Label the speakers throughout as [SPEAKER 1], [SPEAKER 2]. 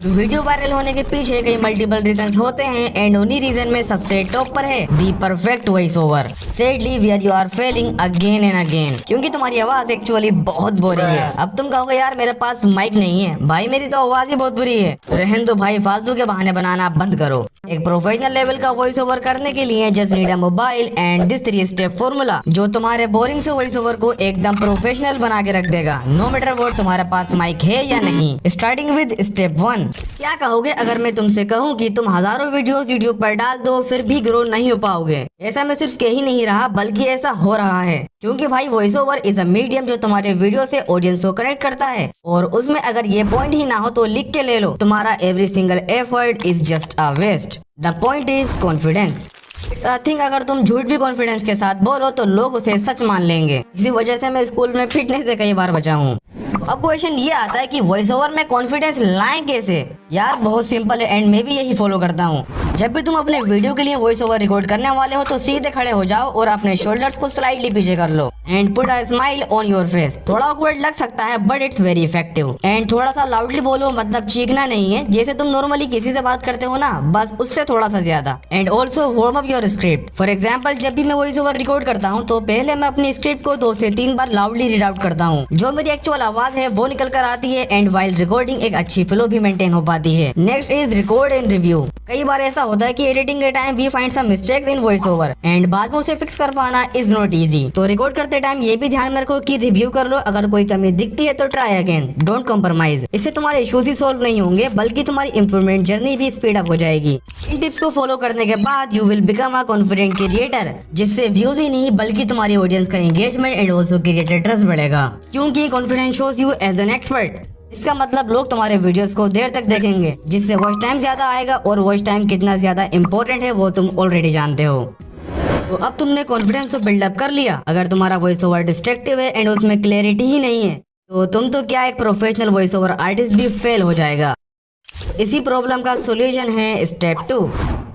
[SPEAKER 1] Video viral होने के पीछे कई मल्टीपल रीजंस होते हैं एंड उन्हीं रीजन में सबसे टॉप पर है the perfect voice over. Sadly where you are failing again and again, क्योंकि तुम्हारी आवाज एक्चुअली बहुत बोरिंग है। अब तुम कहोगे यार मेरे पास माइक नहीं है, भाई मेरी तो आवाज ही बहुत बुरी है। रहन दो भाई, फालतू के बहाने बनाना बंद करो। एक प्रोफेशनल लेवल का वॉइस ओवर करने के लिए just need a mobile and this 3 step formula, जो तुम्हारे बोरिंग से वॉइस ओवर को एकदम प्रोफेशनल बना के रख देगा, नो मैटर व्हाट तुम्हारे पास माइक है या नहीं। Starting with step 1। क्या कहोगे अगर मैं तुमसे कहूँ कि तुम हजारों वीडियोस यूट्यूब पर डाल दो फिर भी ग्रो नहीं हो पाओगे? ऐसा मैं सिर्फ कह ही नहीं रहा बल्कि ऐसा हो रहा है, क्योंकि भाई voice over is a medium जो तुम्हारे वीडियो से ऑडियंस को कनेक्ट करता है। और उसमें अगर ये पॉइंट ही ना हो तो लिख के ले लो, तुम्हारा every single effort is just a waste. The point is confidence. It's I think अगर तुम झूठ भी कॉन्फिडेंस के साथ बोलो तो लोग उसे सच मान लेंगे। इसी वजह से मैं स्कूल में पिटने से कई बार बचा हूँ। अब क्वेश्चन ये आता है कि वॉइस ओवर में कॉन्फिडेंस लाएं कैसे? यार बहुत सिंपल है एंड मैं भी यही फॉलो करता हूँ। जब भी तुम अपने वीडियो के लिए वॉइस ओवर रिकॉर्ड करने वाले हो तो सीधे खड़े हो जाओ और अपने शोल्डर्स को स्लाइडली पीछे कर लो and put a smile on your face. थोड़ा ऑकवर्ड लग सकता है but it's very effective. And थोड़ा सा लाउडली बोलो, मतलब चीखना नहीं है, जैसे तुम नॉर्मली किसी से बात करते हो ना, बस उससे थोड़ा सा ज्यादा। And also warm up your script. For example जब भी मैं वॉइस ओवर रिकॉर्ड करता हूँ तो पहले मैं अपनी स्क्रिप्ट को 2 से 3 बार लाउडली रीड आउट करता हूँ। जो मेरी एक्चुअल आवाज है वो निकल कर आती है एंड वाइल रिकॉर्डिंग एक अच्छी फ्लो भी मेंटेन हो पाती है। Next is record and review. कई बार ऐसा होता है कि एडिटिंग के time we find some mistakes in voice over and बाद में उसे फिक्स कर पाना इज नॉट इजी। तो रिकॉर्ड करते टाइम ये भी ध्यान में रखो कि रिव्यू कर लो, अगर कोई कमी दिखती है तो ट्राई अगेन, डोंट कॉम्प्रोमाइज। इससे तुम्हारे इश्यूज ही सॉल्व नहीं होंगे बल्कि तुम्हारी इंप्रूवमेंट जर्नी भी स्पीड अप हो जाएगी। इन टिप्स को फॉलो करने के बाद you will become a confident creator, जिससे व्यूज ही नहीं बल्कि तुम्हारी ऑडियंस का engagement and also creator trust बढ़ेगा, क्योंकि confidence shows you as an expert. इसका मतलब लोग तुम्हारे वीडियोस को देर तक देखेंगे, जिससे वॉच टाइम ज्यादा आएगा और वॉच टाइम कितना ज्यादा इम्पोर्टेंट है वो तुम ऑलरेडी जानते हो। तो अब तुमने कॉन्फिडेंस तो बिल्डअप कर लिया। अगर तुम्हारा वॉइस ओवर डिस्ट्रक्टिव है एंड उसमें क्लैरिटी ही नहीं है तो तुम तो क्या एक प्रोफेशनल वॉइस ओवर आर्टिस्ट भी फेल हो जाएगा। इसी प्रॉब्लम का सोल्यूशन है स्टेप 2,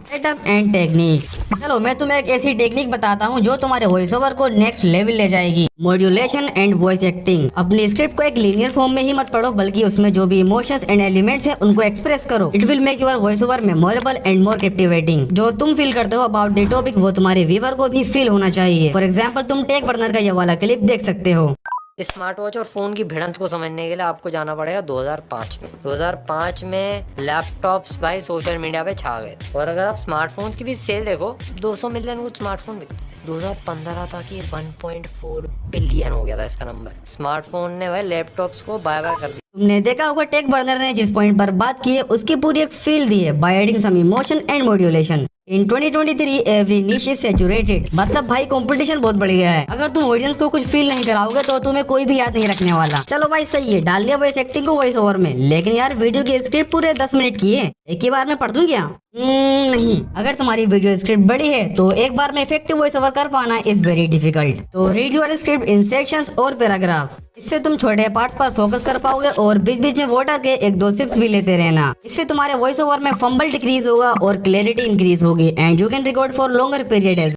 [SPEAKER 1] सेटअप एंड टेक्निक्स। चलो मैं तुम्हें एक ऐसी टेक्निक बताता हूँ जो तुम्हारे वॉइस ओवर को नेक्स्ट लेवल ले जाएगी। Modulation and voice acting. अपनी स्क्रिप्ट को एक लीनियर फॉर्म में ही मत पढ़ो बल्कि उसमें जो भी इमोशंस एंड एलिमेंट्स हैं उनको एक्सप्रेस करो। It will make your voice over memorable and more captivating. जो तुम फील करते हो अबाउट द टॉपिक वो तुम्हारे व्यूअर को भी फील होना चाहिए। फॉर एग्जाम्पल तुम टेक बर्नर का ये वाला क्लिप देख सकते हो।
[SPEAKER 2] स्मार्ट वॉच और फोन की भिड़ंत को समझने के लिए आपको जाना पड़ेगा 2005 में। 2005 में लैपटॉप्स भाई सोशल मीडिया पे छा गए, और अगर आप स्मार्टफोन्स की भी सेल देखो 200 मिलियन कुछ स्मार्टफोन बिकते हैं। 2015 तक ये 1.4 बिलियन हो गया था इसका नंबर। स्मार्टफोन ने भाई लैपटॉप्स को बाय बाय कर दिया।
[SPEAKER 1] तुमने देखा होगा टेक बर्नर ने जिस पॉइंट पर बात की है उसकी पूरी एक फील दी है by adding some emotion and modulation. In 2023 every niche is saturated. मतलब भाई कंपटीशन बहुत बढ़ गया है। अगर तुम ऑडियंस को कुछ फील नहीं कराओगे तो तुम्हें कोई भी याद नहीं रखने वाला। चलो भाई सही है, डाल लिया वॉइस एक्टिंग को वॉइस ओवर में, लेकिन यार वीडियो की स्क्रिप्ट पूरे 10 मिनट की है, एक ही बार में पढ़ दूं क्या? नहीं। अगर तुम्हारी वीडियो स्क्रिप्ट बड़ी है तो एक बार में इफेक्टिव वॉइस ओवर कर पाना इज वेरी डिफिकल्ट। तो read your script in sections और पैराग्राफ्स। इससे तुम छोटे पार्ट्स पर फोकस कर पाओगे और बीच बीच में वाटर के 1-2 सिप्स भी लेते रहना। इससे तुम्हारे वॉइस ओवर में फंबल डिक्रीज होगा और क्लैरिटी इंक्रीज होगी and you can record for longer period.